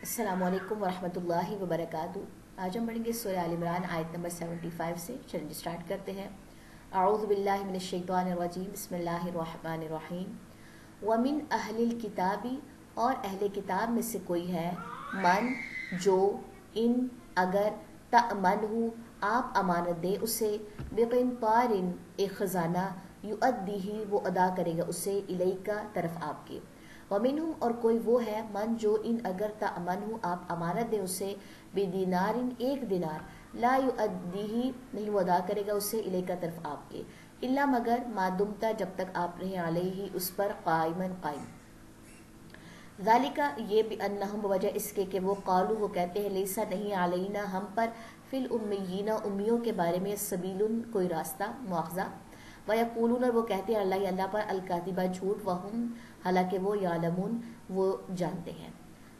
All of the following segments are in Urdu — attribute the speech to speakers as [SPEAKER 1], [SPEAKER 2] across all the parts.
[SPEAKER 1] السلام علیکم ورحمۃ اللہ وبرکاتہ۔ آج ہم پڑھیں گے سورہ آل عمران آیت نمبر 75 سے۔ چلیں سٹارٹ کرتے ہیں۔ اعوذ باللہ من الشیطان الرجیم، بسم اللہ الرحمن الرحیم۔ ومن اہل الکتاب، اور اہل کتاب میں سے کوئی ہے، من جو، ان اگر، تأمنہ آپ امانت دے اسے، بقنطار ایک خزانہ، یؤدیہ وہ ادا کرے گا اسے، الیکا طرف آپ کے۔ ومنہم اور کوئی وہ ہے، من جو، ان اگر، تأمنہ آپ امانت دیں اسے، بدینار ایک دینار، لا یؤدیہ نہیں وہ ادا کرے گا اسے، الیکا طرف آپ کے، الا مگر، ما دمتا جب تک آپ رہیں، علیہ اس پر، قائما قائم۔ ذالک یہ بانہم بوجہ اس کے کہ وہ قالو وہ کہتے ہیں، لیسا نہیں، علینا ہم پر، فی الامیین امیوں کے بارے میں، سبیل کوئی راستہ، مواخذہ، ویقولون اور وہ کہتے ہیں، اللہ پر، الکاذبہ جھوٹ، وہم حالانکہ وہ، یعلمون وہ جانتے ہیں۔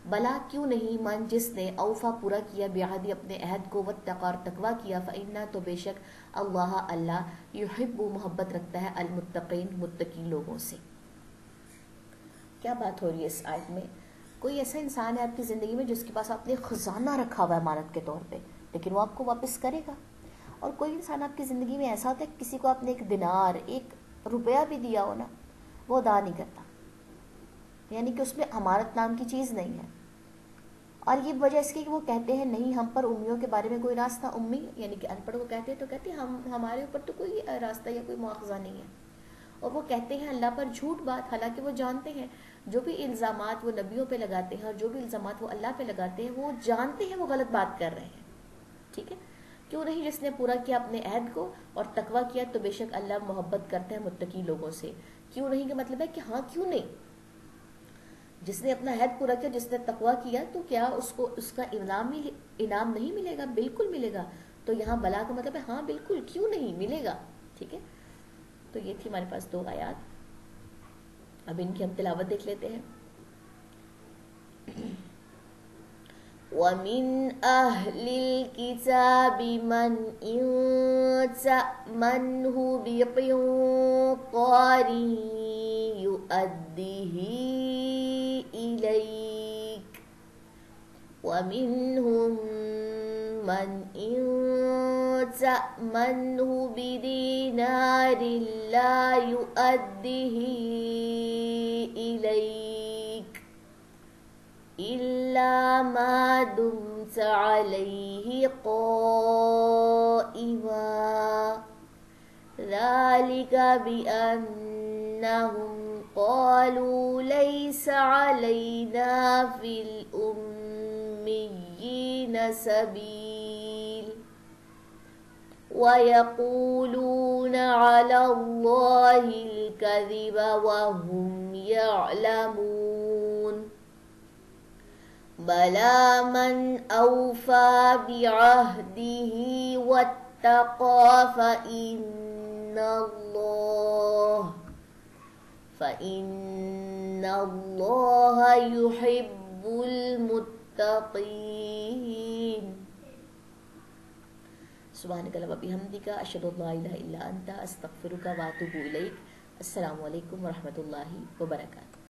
[SPEAKER 1] بلا کیوں نہیں، من جس نے، اوفا پورا کیا، بعہدی اپنے عہد کو، واتقى اور تقوی کیا، فإنا تو بے شک، اللہ یحب محبت رکھتا ہے، المتقین متقی لوگوں سے۔ کیا بات ہو رہی ہے اس آیت میں؟ کوئی ایسا انسان ہے آپ کی زندگی میں جس کے پاس آپ نے خزانہ رکھا ہوا ہے امانت کے طور پہ، لیکن وہ آپ کو واپس کرے گا، اور کوئی انسان آپ کی زندگی میں ایسا ہوتا ہے کسی کو آپ نے ایک دینار، ایک روپیہ بھی دیا ہو نا، وہ ادا نہیں کرتا، یعنی کہ اس میں امانت نام کی چیز نہیں ہے۔ اور یہ وجہ اس کی کہ وہ کہتے ہیں، نہیں ہم پر امیوں کے بارے میں کوئی راستہ، امی یعنی کہ ان پڑھ وہ کہتے ہیں، تو کہتے ہیں ہمارے اوپر تو کوئی راستہ یا کوئی مواخذہ نہیں ہے، اور وہ کہتے ہیں اللہ پر جھوٹ بات، حالانکہ وہ جانتے ہیں جو بھی الزامات وہ نبیوں پہ لگاتے ہیں اور جو بھی الزامات وہ اللہ پہ لگاتے ہیں، وہ جانتے ہیں وہ غلط بات کر رہے ہیں۔ ٹھیک ہے، کیوں نہیں جس نے پورا کیا اپنے عہد کو اور تقوی کیا، تو بے شک اللہ محبت کرتے ہیں متقی لوگوں سے۔ کیوں نہیں کا مطلب ہے کہ ہاں کیوں نہیں، جس نے اپنا عہد پورا کیا، جس نے تقوی کیا، تو کیا اس کو اس کا انعام نہیں ملے گا؟ بالکل ملے گا۔ تو یہاں بلا کا مطلب ہے ہاں بالکل، کیوں نہیں ملے گا۔ ٹھیک ہے، تو یہ تھی ہمارے پاس دو آیات، اب ان کی ہم تلاوت دیکھ لیتے ہیں۔ وَمِنْ أَهْلِ الْكِتَابِ مَنْ إِنْ تَأْمَنْهُ بِقِنْطَارٍ يُؤَدِّهِ إِلَيْكَ وَمِنْهُمْ مَنْ إِنْ تَأْمَنْهُ بِدِينَارٍ لَا يُؤَدِّهِ إِلَيْكَ إِلَّا مَا دُمْتَ عَلَيْهِ قَائِمًا ذَلِكَ بِأَنَّهُمْ قَالُوا لَيْسَ عَلَيْنَا فِي الْأُمِّيِّينَ سَبِيلٌ وَيَقُولُونَ عَلَى اللَّهِ الْكَذِبَ وَهُمْ يَعْلَمُونَ بَلَى مَنْ أَوْفَى بِعَهْدِهِ وَاتَّقَى فَإِنَّ اللَّهَ يُحِبُّ الْمُتَّقِينَ۔ سبحانک اللہم وبحمدک، اشہد ان لا الہ الا انت، استغفرک واتوب الیک۔ السلام علیکم ورحمۃ اللہ وبرکاتہ۔